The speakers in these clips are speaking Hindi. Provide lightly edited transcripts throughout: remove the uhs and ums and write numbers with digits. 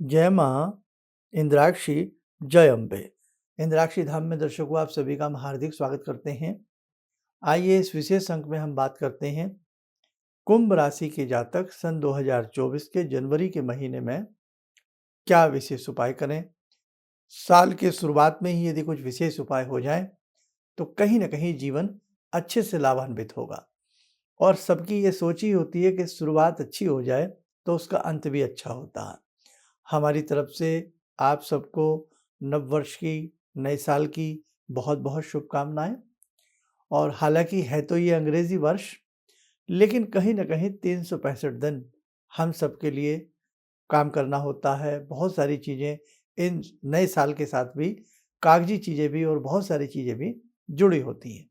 जय माँ, इंद्राक्षी, जय अम्बे। इंद्राक्षी धाम में दर्शकों आप सभी का हम हार्दिक स्वागत करते हैं। आइए इस विशेष अंक में हम बात करते हैं कुंभ राशि के जातक सन 2024 के जनवरी के महीने में क्या विशेष उपाय करें। साल के शुरुआत में ही यदि कुछ विशेष उपाय हो जाए तो कहीं न कहीं जीवन अच्छे से लाभान्वित होगा। और सबकी ये सोच ही होती है कि शुरुआत अच्छी हो जाए तो उसका अंत भी अच्छा होता है। हमारी तरफ से आप सबको नववर्ष की, नए साल की बहुत-बहुत शुभकामनाएँ। और हालाँकि है तो ये अंग्रेज़ी वर्ष, लेकिन कहीं न कहीं 365 दिन हम सबके लिए काम करना होता है। बहुत सारी चीज़ें इन नए साल के साथ भी, कागज़ी चीज़ें भी और बहुत सारी चीज़ें भी जुड़ी होती हैं।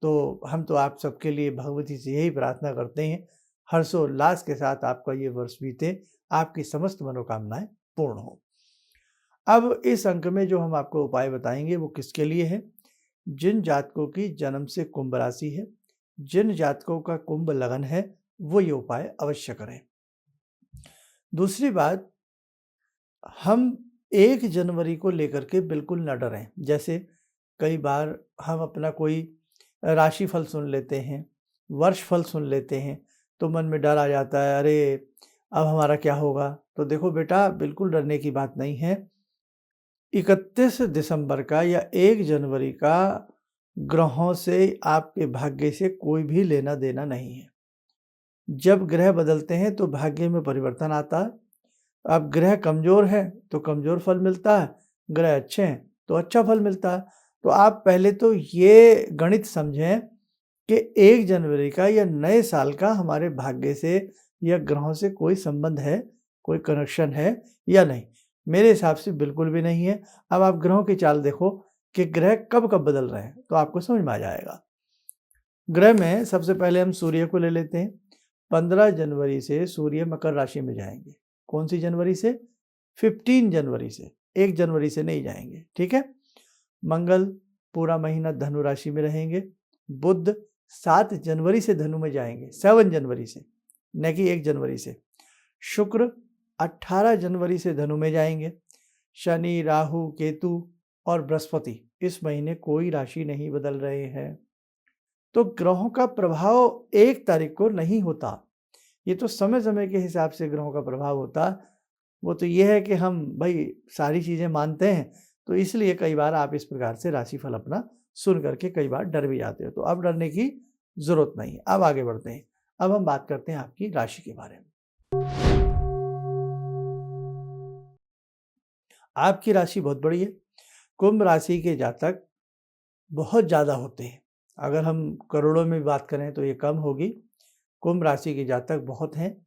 तो हम तो आप सबके लिए भगवती से यही प्रार्थना करते हैं, हर्षोल्लास के साथ आपका ये वर्ष बीते, आपकी समस्त मनोकामनाएँ पूर्ण हों। अब इस अंक में जो हम आपको उपाय बताएँगे वो किसके लिए है? जिन जातकों की जन्म से कुंभ राशि है, जिन जातकों का कुंभ लगन है, वो ये उपाय अवश्य करें। दूसरी बात, हम 1 जनवरी को लेकर के बिल्कुल ना डरें। जैसे कई बार हम अपना कोई राशिफल सुन लेते हैं, वर्षफल सुन लेते हैं, तो मन में डर आ जाता है, अरे! अब हमारा क्या होगा? तो देखो बेटा, बिल्कुल डरने की बात नहीं है। 31 दिसंबर का या 1 जनवरी का ग्रहों से, आपके भाग्य से कोई भी लेना-देना नहीं है। जब ग्रह बदलते हैं तो भाग्य में परिवर्तन आता है। अब ग्रह कमज़ोर है तो कमज़ोर फल मिलता है, ग्रह अच्छे हैं तो अच्छा फल मिलता है। तो आप पहले तो ये गणित समझें कि 1 जनवरी का या नए साल का हमारे भाग्य से या ग्रहों से कोई संबंध है, कोई कनेक्शन है या नहीं? मेरे हिसाब से बिल्कुल भी नहीं है। अब आप ग्रहों की चाल देखो कि ग्रह कब-कब बदल रहे हैं, तो आपको समझ में आ जाएगा। ग्रह में सबसे पहले हम सूर्य को ले लेते हैं। 15 जनवरी से सूर्य मकर राशि में जाएँगे। कौन-सी जनवरी से? 15 जनवरी से, 1 जनवरी से नहीं जाएँगे, ठीक है? मंगल पूरा महीना धनु राशि में रहेंगे। बुध 7 जनवरी से धनु में जाएँगे, 7 जनवरी से, न कि 1 जनवरी से। शुक्र 18 जनवरी से धनु में जाएँगे। शनि, राहु, केतु और बृहस्पति इस महीने कोई राशि नहीं बदल रहे हैं। तो ग्रहों का प्रभाव 1 तारीख को नहीं होता। ये तो समय-समय के हिसाब से ग्रहों का प्रभाव होता है। वो तो ये है कि हम भई सारी चीज़ें मानते हैं, तो इसलिए कई बार आप इस प्रकार से राशिफल अपना सुन कर के कई बार डर भी जाते हो। तो अब डरने की ज़रूरत नहीं है। अब आगे बढ़ते हैं। अब हम बात करते हैं आपकी राशि के बारे में। आपकी राशि बहुत बड़ी है। कुंभ राशि के जातक बहुत ज़्यादा होते हैं। अगर हम करोड़ों में बात करें तो ये कम होगी। कुंभ राशि के जातक बहुत हैं।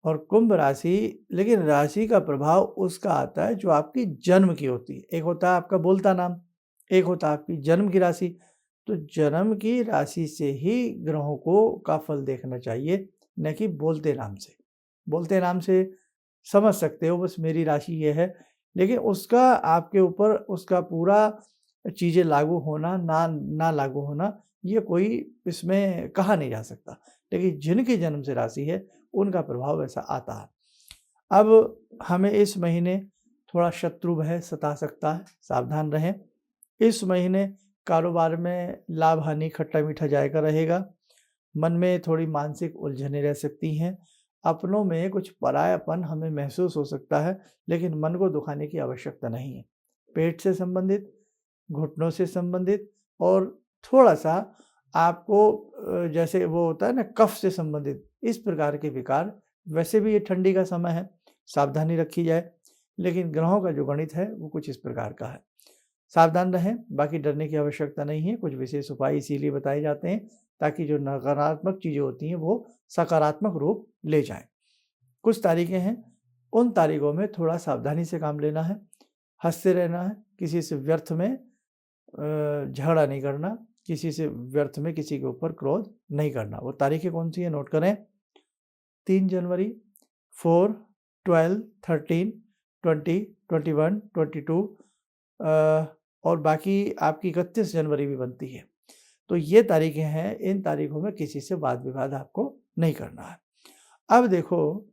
और कुंभ राशि, लेकिन राशि का प्रभाव उसका आता है जो आपकी जन्म की होती है। एक होता है आपका बोलता नाम, एक होता है आपकी जन्म की राशि। तो जन्म की राशि से ही ग्रहों को का फल देखना चाहिए, न कि बोलते नाम से। बोलते नाम से समझ सकते हो बस मेरी राशि ये है, लेकिन उसका आपके ऊपर उसका पूरा चीज़ें लागू होना, ना लागू होना, ये कोई इसमें कहा नहीं जा सकता। लेकिन जिनकी जन्म से राशि है, उनका प्रभाव ऐसा आता है। अब हमें इस महीने थोड़ा शत्रु भय सता सकता है, सावधान रहें। इस महीने कारोबार में लाभ-हानि खट्टा-मीठा जायका रहेगा। मन में थोड़ी मानसिक उलझनें रह सकती हैं। अपनों में कुछ परायापन हमें महसूस हो सकता है, लेकिन मन को दुखाने की आवश्यकता नहीं है। पेट से संबंधित, घुटनों से संबंधित और थोड़ा-सा आपको जैसे वो होता है ना कफ से संबंधित, इस प्रकार के विकार, वैसे भी ये ठंडी का समय है, सावधानी रखी जाए। लेकिन ग्रहों का जो गणित है वो कुछ इस प्रकार का है। सावधान रहें, बाकी डरने की आवश्यकता नहीं है। कुछ विशेष उपाय इसीलिए बताए जाते हैं ताकि जो नकारात्मक चीज़ें होती हैं वो सकारात्मक रूप ले जाएँ। कुछ तारीखें हैं, उन तारीखों में थोड़ा सावधानी से काम लेना है, हँसते रहना है, किसी से व्यर्थ में झगड़ा नहीं करना, किसी से व्यर्थ में किसी के ऊपर क्रोध नहीं करना। वो तारीखें कौन-सी हैं नोट करें। 3 जनवरी, 4, 12, 13, 20, 21, 22 और बाकी आपकी 31 जनवरी भी बनती है। तो ये तारीखें हैं, इन तारीखों में किसी से वाद-विवाद आपको नहीं करना है। अब देखो,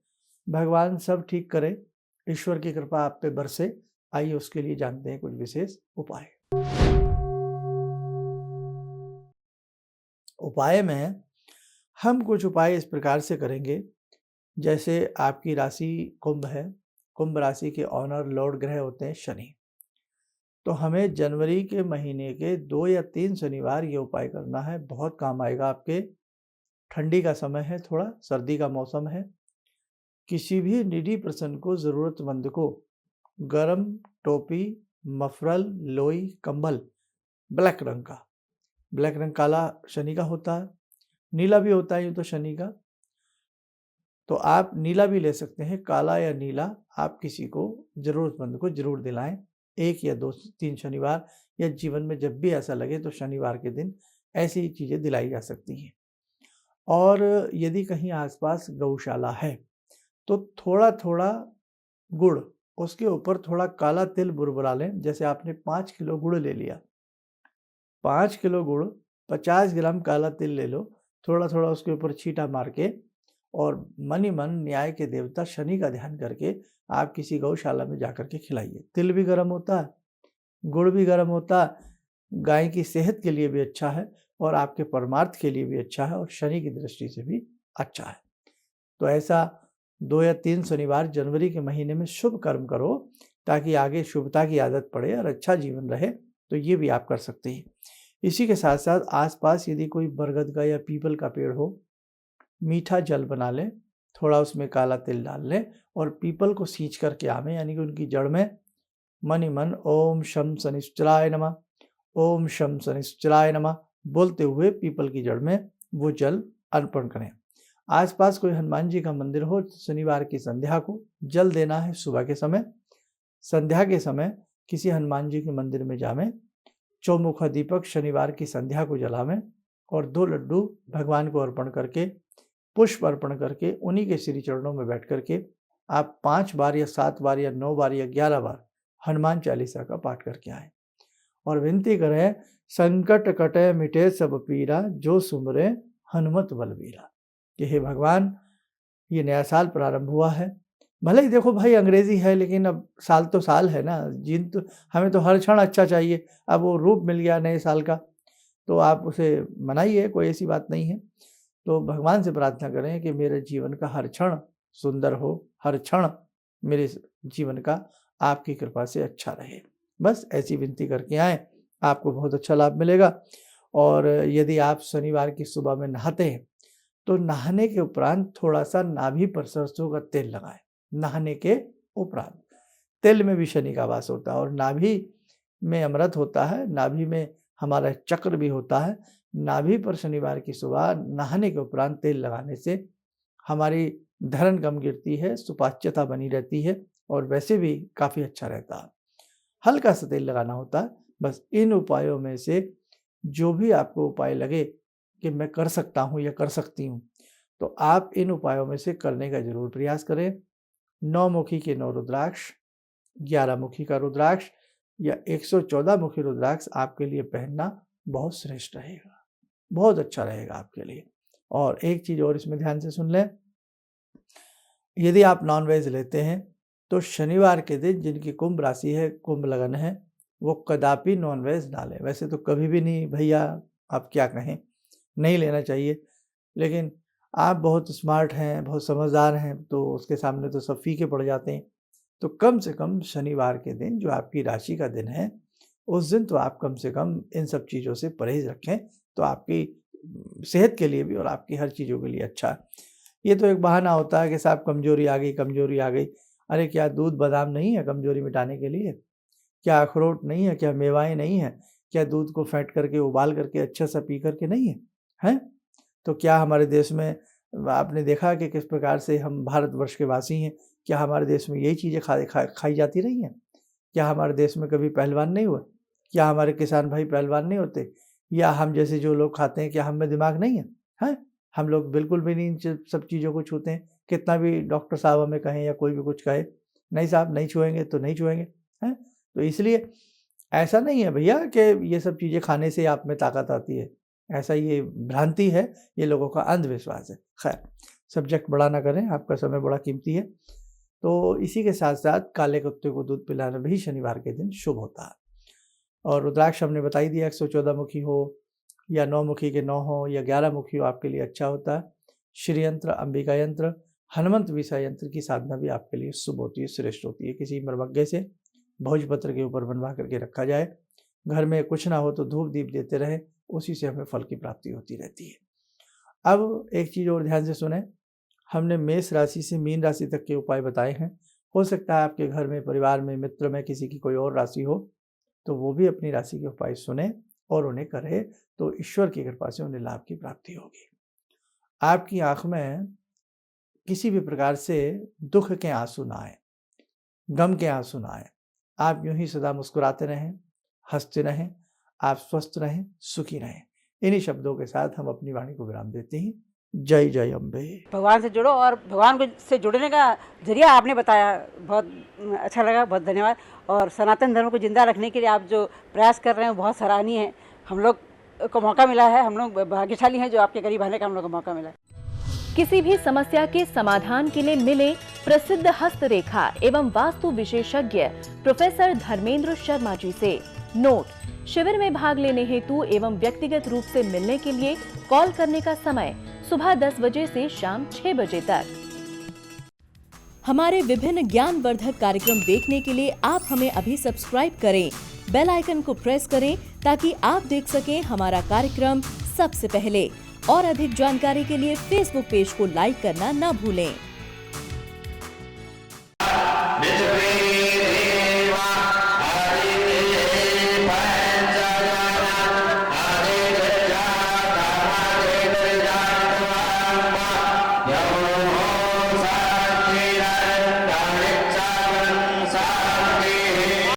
भगवान सब ठीक करे, ईश्वर की कृपा आप पे बरसे। आइए उसके लिए जानते हैं कुछ विशेष उपाय। उपाय में हम कुछ उपाय इस प्रकार से करेंगे, जैसे आपकी राशि कुंभ है, कुंभ राशि के ऑनर लॉर्ड ग्रह होते हैं शनि। तो हमें जनवरी के महीने के 2 या 3 शनिवार ये उपाय करना है, बहुत काम आएगा आपके। ठंडी का समय है, थोड़ा सर्दी का मौसम है। किसी भी नीडी पर्सन को, ज़रूरतमंद को गरम टोपी, मफरल, लोई, कंबल ब्लैक रंग काला शनि का होता है, नीला भी होता है यूँ तो शनि का, तो आप नीला भी ले सकते हैं। काला या नीला आप किसी को, ज़रूरतमंद को ज़रूर दिलाएं। 1 या 2-3 शनिवार, या जीवन में जब भी ऐसा लगे तो शनिवार के दिन ऐसी चीज़ें दिलाई जा सकती हैं। और यदि कहीं आसपास गौशाला है तो थोड़ा-थोड़ा गुड़, उसके ऊपर थोड़ा काला तिल बुरबुरा लें। जैसे आपने 5 किलो गुड़ ले लिया, 5 किलो गुड़, 50 ग्राम काला तिल ले लो, थोड़ा-थोड़ा उसके ऊपर छींटा मार के, और मन ही मन न्याय के देवता शनि का ध्यान करके आप किसी गौशाला में जाकर के खिलाइए। तिल भी गर्म होता है, गुड़ भी गर्म होता है, गाय की सेहत के लिए भी अच्छा है और आपके परमार्थ के लिए भी अच्छा है और शनि की दृष्टि से भी अच्छा है। तो ऐसा 2 या 3 शनिवार जनवरी के महीने में शुभ कर्म करो, ताकि आगे शुभता की आदत पड़े और अच्छा जीवन रहे। तो ये भी आप कर सकते हैं। इसी के साथ साथ आसपास यदि कोई बरगद का या पीपल का पेड़ हो, मीठा जल बना लें, थोड़ा उसमें काला तिल डाल लें और पीपल को सींच करके आवें, यानी कि उनकी जड़ में मन ही मन ओम शम शनिश्चराय नमः, ओम शम शनिश्चराय नमः बोलते हुए पीपल की जड़ में वो जल अर्पण करें। आसपास कोई हनुमान जी का मंदिर हो, शनिवार की संध्या को जल देना है। सुबह के समय, संध्या के समय किसी हनुमान जी के मंदिर में जावें, चौमुखा दीपक शनिवार की संध्या को जलावें और 2 लड्डू भगवान को अर्पण करके, पुष्प अर्पण करके, उन्हीं के श्री चरणों में बैठ करके आप 5 बार या 7 बार या 9 बार या 11 बार हनुमान चालीसा का पाठ करके आएँ और विनती करें, संकट कटे मिटे सब पीरा, जो सुमरे हनुमत बलबीरा। कि हे भगवान, ये नया साल प्रारंभ हुआ है, भले ही देखो भाई अंग्रेजी है, लेकिन अब साल तो साल है ना, जीन तो हमें तो हर क्षण अच्छा चाहिए। अब वो रूप मिल गया नए साल का, तो आप उसे मनाइए, कोई ऐसी बात नहीं है। तो भगवान से प्रार्थना करें कि मेरे जीवन का हर क्षण सुंदर हो, हर क्षण मेरे जीवन का आपकी कृपा से अच्छा रहे। बस ऐसी विनती करके आएँ, आपको बहुत अच्छा लाभ मिलेगा। और यदि आप शनिवार की सुबह में नहाते हैं, तो नहाने के उपरांत थोड़ा-सा नाभि पर सरसों का तेल लगाएँ। नहाने के उपरांत, तेल में भी शनि का वास होता है और नाभि में अमृत होता है, नाभि में हमारा चक्र भी होता है। नाभि पर शनिवार की सुबह नहाने के उपरांत तेल लगाने से हमारी धरन कम गिरती है, सुपाच्यता बनी रहती है और वैसे भी काफ़ी अच्छा रहता है। हल्का सा तेल लगाना होता है। बस इन उपायों में से जो भी आपको उपाय लगे कि मैं कर सकता हूँ या कर सकती हूँ, तो आप इन उपायों में से करने का ज़रूर प्रयास करें। 9 मुखी के 9 रुद्राक्ष, 11 मुखी का रुद्राक्ष या 114 मुखी रुद्राक्ष आपके लिए पहनना बहुत श्रेष्ठ रहेगा, बहुत अच्छा रहेगा आपके लिए। और एक चीज़ और इसमें ध्यान से सुन लें, यदि आप नॉन-वेज लेते हैं, तो शनिवार के दिन जिनकी कुंभ राशि है, कुंभ लगन है, वो कदापि नॉन-वेज ना लें। वैसे तो कभी भी नहीं भैया, आप क्या कहें, नहीं लेना चाहिए। लेकिन आप बहुत स्मार्ट हैं, बहुत समझदार हैं, तो उसके सामने तो सब फीके पड़ जाते हैं। तो कम से कम शनिवार के दिन, जो आपकी राशि का दिन है, उस दिन तो आप कम से कम इन सब चीज़ों से परहेज़ रखें, तो आपकी सेहत के लिए भी और आपकी हर चीज़ों के लिए अच्छा है। ये तो एक बहाना होता है कि साहब कमज़ोरी आ गई, कमज़ोरी आ गई। अरे क्या दूध बादाम नहीं है कमज़ोरी मिटाने के लिए? क्या अखरोट नहीं है? क्या मेवाएँ नहीं हैं? क्या दूध को फेंट करके, उबाल करके अच्छा सा पी करके नहीं है? हैं? तो क्या हमारे देश में आपने देखा कि किस प्रकार से हम भारतवर्ष के वासी हैं, क्या हमारे देश में यही चीज़ें खाई जाती रही हैं? क्या हमारे देश में कभी पहलवान नहीं हुए? क्या हमारे किसान भाई पहलवान नहीं होते? या हम जैसे जो लोग खाते हैं, क्या हम में दिमाग नहीं है? हैं? हम लोग बिल्कुल भी नहीं इन सब चीज़ों को छूते हैं। कितना भी डॉक्टर साहब हमें कहें या कोई भी कुछ कहे, नहीं साहब नहीं छुएँगे तो नहीं छुएँगे, हैं? तो इसलिए ऐसा नहीं है भैया कि ये सब चीज़ें खाने से आप में ताकत आती है। ऐसा ये भ्रांति है, ये लोगों का अंधविश्वास है। खैर, सब्जेक्ट बड़ा ना करें, आपका समय बड़ा कीमती है। तो इसी के साथ साथ काले कुत्ते को दूध पिलाना भी शनिवार के दिन शुभ होता है। और रुद्राक्ष हमने बता ही दिया, 114 मुखी हो या 9 मुखी के 9 हो या 11 मुखी हो, आपके लिए अच्छा होता है। श्री यंत्र, अंबिका यंत्र, हनुमंत विषा यंत्र की साधना भी आपके लिए शुभ होती है, श्रेष्ठ होती है। किसी मरमग्गे से भोजपत्र के ऊपर बनवा करके रखा जाए, घर में कुछ ना हो तो धूप दीप देते रहे, उसी से हमें फल की प्राप्ति होती रहती है। अब एक चीज़ और ध्यान से सुने, हमने मेष राशि से मीन राशि तक के उपाय बताए हैं। हो सकता है आपके घर में, परिवार में, मित्र में किसी की कोई और राशि हो, तो वो भी अपनी राशि के उपाय सुने और उन्हें करे, तो ईश्वर की कृपा से उन्हें लाभ की प्राप्ति होगी। आपकी आंख में किसी भी प्रकार से दुख के आंसू ना आए, गम के आंसू ना आए। आप यूं ही सदा मुस्कुराते रहें, हंसते रहें, आप स्वस्थ रहें, सुखी रहें। इन्हीं शब्दों के साथ हम अपनी वाणी को विराम देते हैं। जय जय अम्बे। भगवान से जुड़ो, और भगवान को से जुड़ने का जरिया आपने बताया, बहुत अच्छा लगा, बहुत धन्यवाद। और सनातन धर्म को जिंदा रखने के लिए आप जो प्रयास कर रहे हैं बहुत सराहनीय है। हम लोग को मौका मिला है, हम लोग भाग्यशाली हैं जो आपके करीब आने का हम लोग को मौका मिला है। किसी भी समस्या के समाधान के लिए मिले प्रसिद्ध हस्तरेखा एवं वास्तु विशेषज्ञ प्रोफेसर धर्मेंद्र शर्मा जी से। नोट: शिविर में भाग लेने हेतु एवं व्यक्तिगत रूप से मिलने के लिए कॉल करने का समय सुबह 10 बजे से शाम 6 बजे तक। हमारे विभिन्न ज्ञानवर्धक कार्यक्रम देखने के लिए आप हमें अभी सब्सक्राइब करें, बेल आइकन को प्रेस करें ताकि आप देख सकें हमारा कार्यक्रम सबसे पहले। और अधिक जानकारी के लिए फेसबुक पेज को लाइक करना न भूलें।